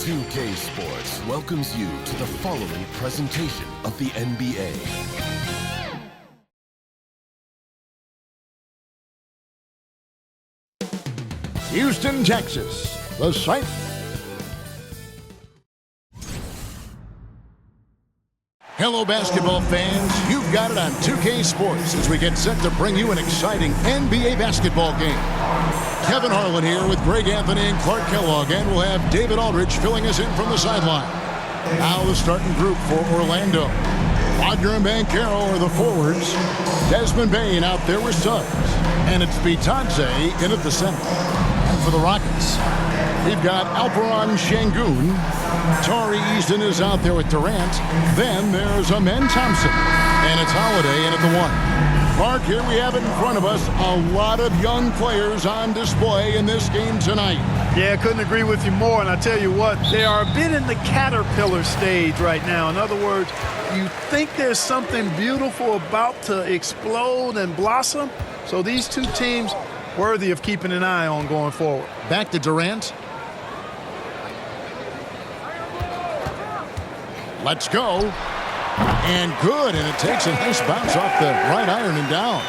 2K Sports welcomes you to the following presentation of the NBA. Houston, Texas, the site. Hello, basketball fans. You've got it on 2K Sports as we get set to bring you an exciting NBA basketball game. Kevin Harlan here with Greg Anthony and Clark Kellogg, and we'll have David Aldridge filling us in from the sideline. Now the starting group for Orlando. Wagner and Banchero are the forwards. Desmond Bain out there with Suggs. And it's Bitadze in at the center. And for the Rockets, we've got Alperen Sengun. Tari Easton is out there with Durant. Then there's Amen Thompson. And it's Holiday in at the one. Mark, here we have it in front of us. A lot of young players on display in this game tonight. Yeah, couldn't agree with you more. And I tell you what, they are a bit in the caterpillar stage right now. In other words, you think there's something beautiful about to explode and blossom. So these two teams worthy of keeping an eye on going forward. Back to Durant. Let's go. And good, and it takes a nice bounce off the right iron and down.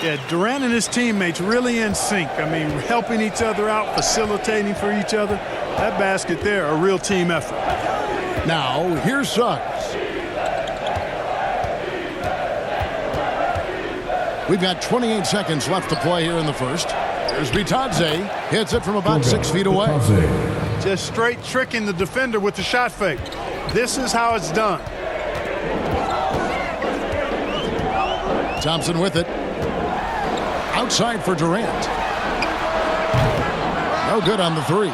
Yeah, Durant and his teammates really in sync. I mean, helping each other out, facilitating for each other. That basket there, a real team effort. Now, here's Suggs. We've got 28 seconds left to play here in the first. There's Bitadze. Hits it from about 6 feet away. Just straight tricking the defender with the shot fake. This is how it's done. Thompson with it. Outside for Durant. No good on the three.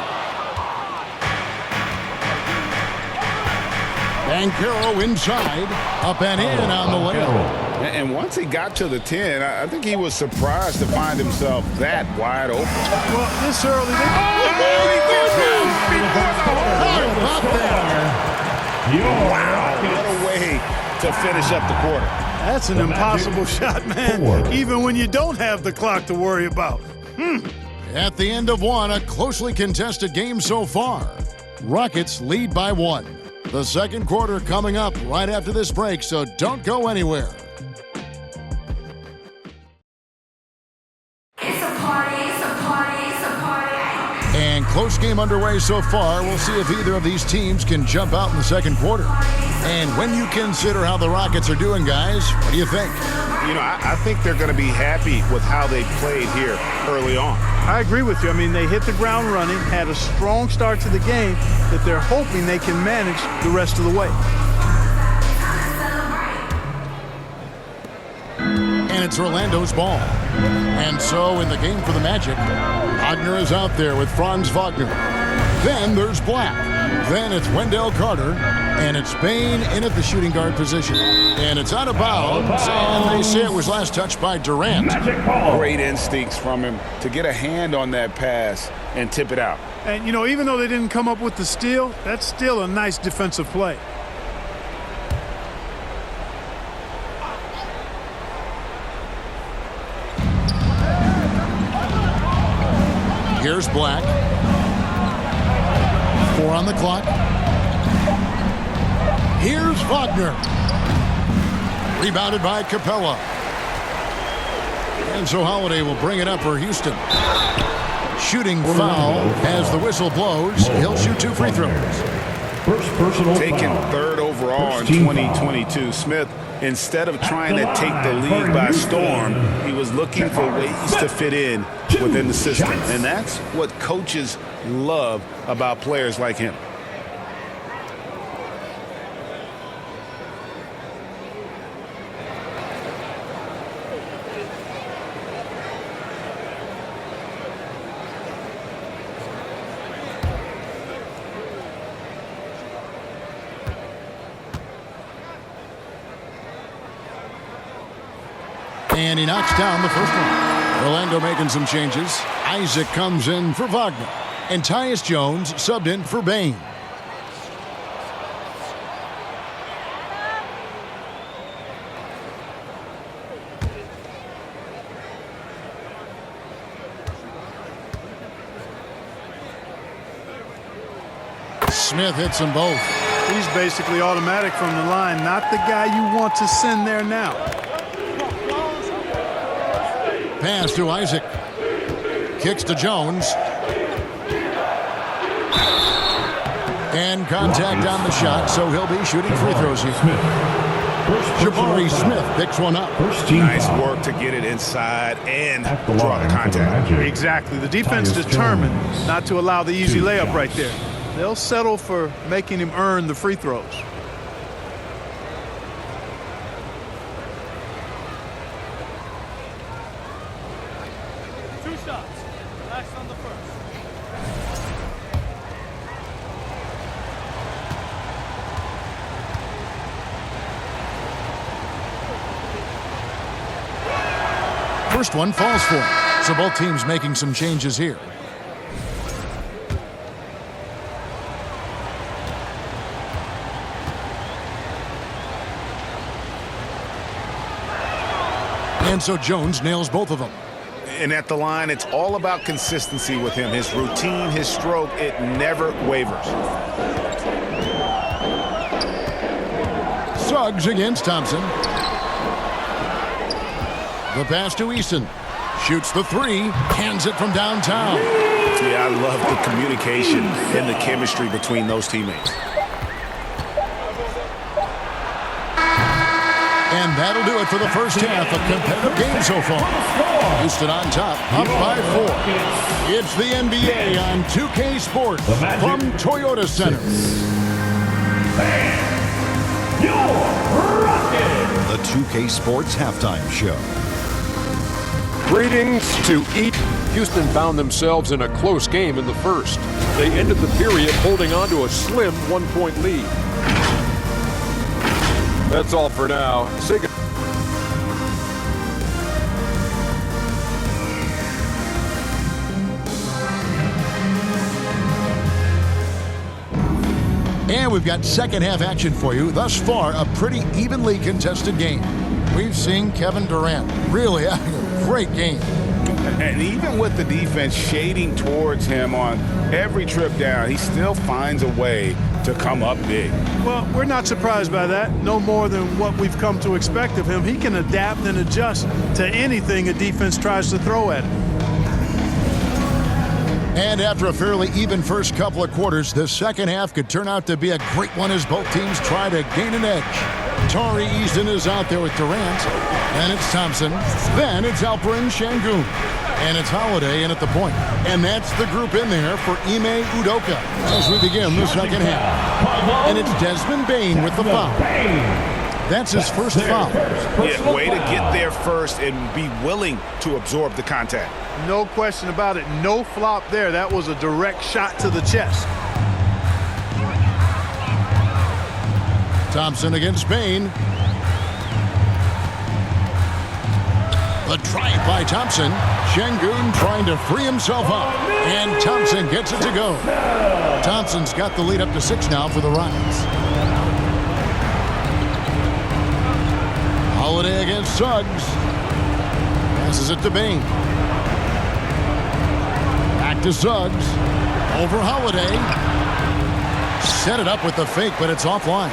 Banchero inside. Up and in on the layup. And once he got to the 10, I think he was surprised to find himself that wide open. Well, this early. Wow, what a way to finish up the quarter. That's an impossible shot, man, even when you don't have the clock to worry about. At the end of one, a closely contested game so far. Rockets lead by 1. The second quarter coming up right after this break, so don't go anywhere. And close game underway so far. We'll see if either of these teams can jump out in the second quarter. And when you consider how the Rockets are doing, guys, what do you think? You know, I think they're going to be happy with how they played here early on. I agree with you. I mean, they hit the ground running, had a strong start to the game that they're hoping they can manage the rest of the way. And it's Orlando's ball. And so in the game for the Magic, Wagner is out there with Franz Wagner. Then there's Black. Then it's Wendell Carter. And it's Bain in at the shooting guard position. And it's out of bounds. And they say it was last touched by Durant. Great instincts from him to get a hand on that pass and tip it out. And, you know, even though they didn't come up with the steal, that's still a nice defensive play. Here's Black. 4 on the clock. Here's Wagner. Rebounded by Capella. And so Holiday will bring it up for Houston. Shooting foul as the whistle blows. He'll shoot 2 free throws. Taken third overall in 2022, Smith, instead of trying to take the league by storm, he was looking for ways to fit in within the system. And that's what coaches love about players like him. And he knocks down the first one. Orlando making some changes. Isaac comes in for Wagner. And Tyus Jones subbed in for Bain. Smith hits them both. He's basically automatic from the line, not the guy you want to send there now. Pass to Isaac. Kicks to Jones. And contact on the shot, so he'll be shooting free throws here. Jabari Smith picks one up. Nice work to get it inside and draw the contact. Exactly. The defense determined not to allow the easy layup right there. They'll settle for making him earn the free throws. Two shots. Relax on the first. First one falls for him. So both teams making some changes here. And so Jones nails both of them. And at the line, it's all about consistency with him. His routine, his stroke, it never wavers. Suggs against Thompson. The pass to Easton. Shoots the three. Hands it from downtown. Yeah, I love the communication and the chemistry between those teammates. And that'll do it for the first half. A competitive game so far. Houston on top, up by 4. It's the NBA on 2K Sports from Toyota Center. The 2K Sports Halftime Show. Greetings to each. Houston found themselves in a close game in the first. They ended the period holding on to a slim 1-point lead. That's all for now. Say goodbye. And we've got second half action for you. Thus far, a pretty evenly contested game. We've seen Kevin Durant really having a great game. And even with the defense shading towards him on every trip down, he still finds a way to come up big. Well, we're not surprised by that. No more than what we've come to expect of him. He can adapt and adjust to anything a defense tries to throw at him. And after a fairly even first couple of quarters, the second half could turn out to be a great one as both teams try to gain an edge. Tari Easton is out there with Durant. Then it's Thompson. Then it's Alperen Sengun. And it's Holiday in at the point. And that's the group in there for Ime Udoka as we begin the second half. And it's Desmond Bane with the foul. That's his first foul. Yeah, way to get there first and be willing to absorb the contact. No question about it. No flop there. That was a direct shot to the chest. Thompson against Bane. The drive by Thompson. Sengun trying to free himself up. And Thompson gets it to go. Thompson's got the lead up to 6 now for the Rockets. Holiday against Suggs. Passes it to Bane. Back to Suggs. Over Holiday. Set it up with the fake, but it's offline.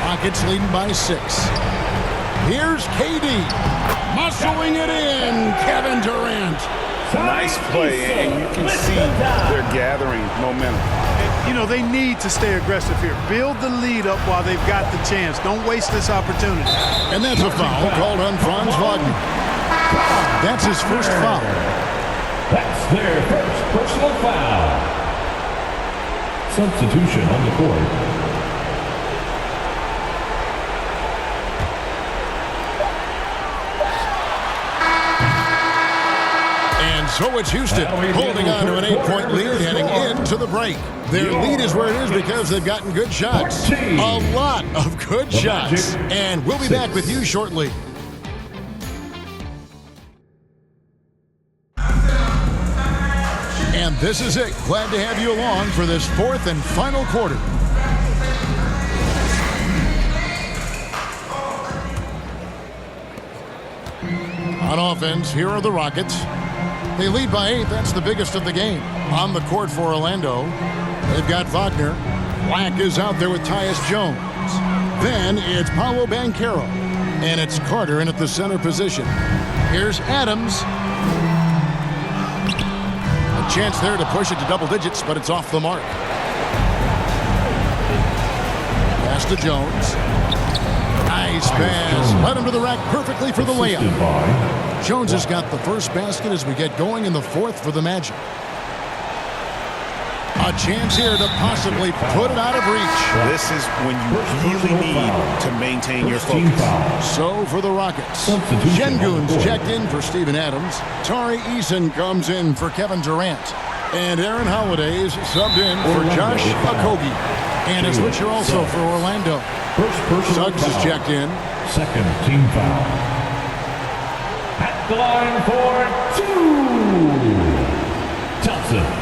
Rockets leading by 6. Here's KD. Muscling it in. Kevin Durant. Nice play, and you can see they're gathering momentum. And, you know, they need to stay aggressive here. Build the lead up while they've got the chance. Don't waste this opportunity. And that's a foul called on Franz Wagner. That's his first foul. That's their first personal foul. Substitution on the court. And so it's Houston holding on to an 8-point lead heading into the break. Their lead is where it is because they've gotten good shots. A lot of good shots. And we'll be back with you shortly. And this is it. Glad to have you along for this fourth and final quarter. On offense, here are the Rockets. They lead by 8. That's the biggest of the game. On the court for Orlando, they've got Wagner. Black is out there with Tyus Jones. Then it's Paolo Banchero. And it's Carter in at the center position. Here's Adams. A chance there to push it to double digits, but it's off the mark. Pass to Jones. Nice pass. Led him to the rack perfectly for the layup. Jones has got the first basket as we get going in the fourth for the Magic. A chance here to possibly put it out of reach. This is when you really need to maintain your focus. So for the Rockets, Sengun's checked in for Steven Adams. Tari Eason comes in for Kevin Durant. And Aaron Holiday's subbed in for Josh Okogie. And a switcher also for Orlando. Suggs is checked in. Second team foul. At the line for 2. Thompson.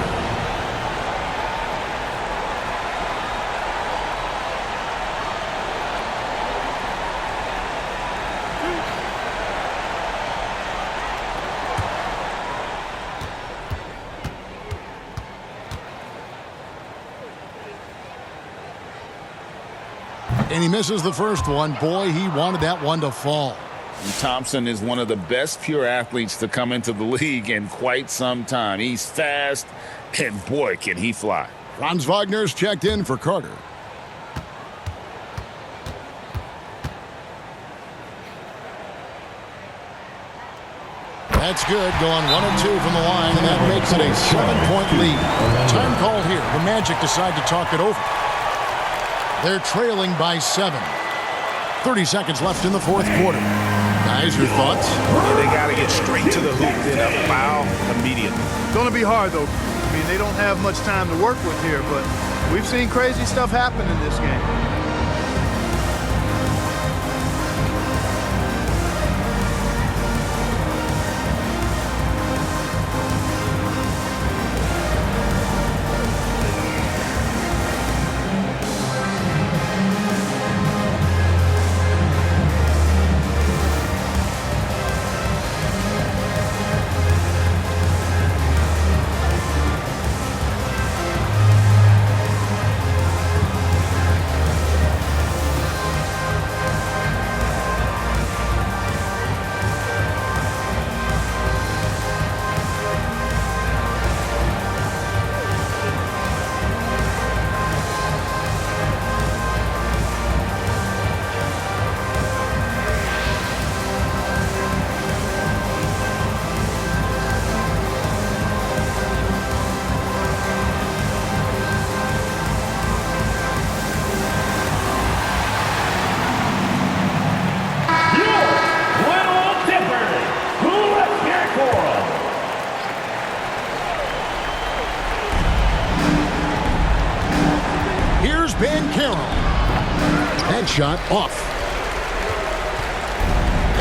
And he misses the first one. Boy, he wanted that one to fall. Thompson is one of the best pure athletes to come into the league in quite some time. He's fast, and boy, can he fly. Franz Wagner's checked in for Carter. That's good, going 1 of 2 from the line, and that makes it a 7-point lead. Time call here. The Magic decide to talk it over. They're trailing by 7. 30 seconds left in the fourth quarter. Guys, your thoughts? Yeah, they got to get straight to the hoop, then a foul immediately. It's going to be hard, though. I mean, they don't have much time to work with here, but we've seen crazy stuff happen in this game. Banchero. That shot off.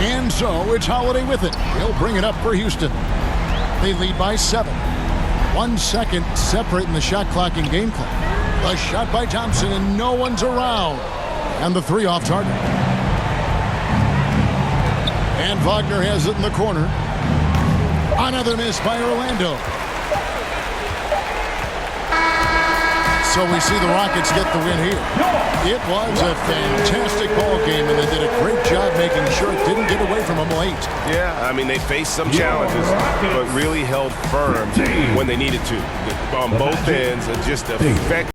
And so it's Holiday with it. He'll bring it up for Houston. They lead by 7. 1 second separating the shot clock and game clock. A shot by Thompson and no one's around. And the 3 off target. And Wagner has it in the corner. Another miss by Orlando. So we see the Rockets get the win here. It was a fantastic ball game, and they did a great job making sure it didn't get away from them late. Yeah, I mean, they faced some challenges, but really held firm when they needed to. On both ends, just effective.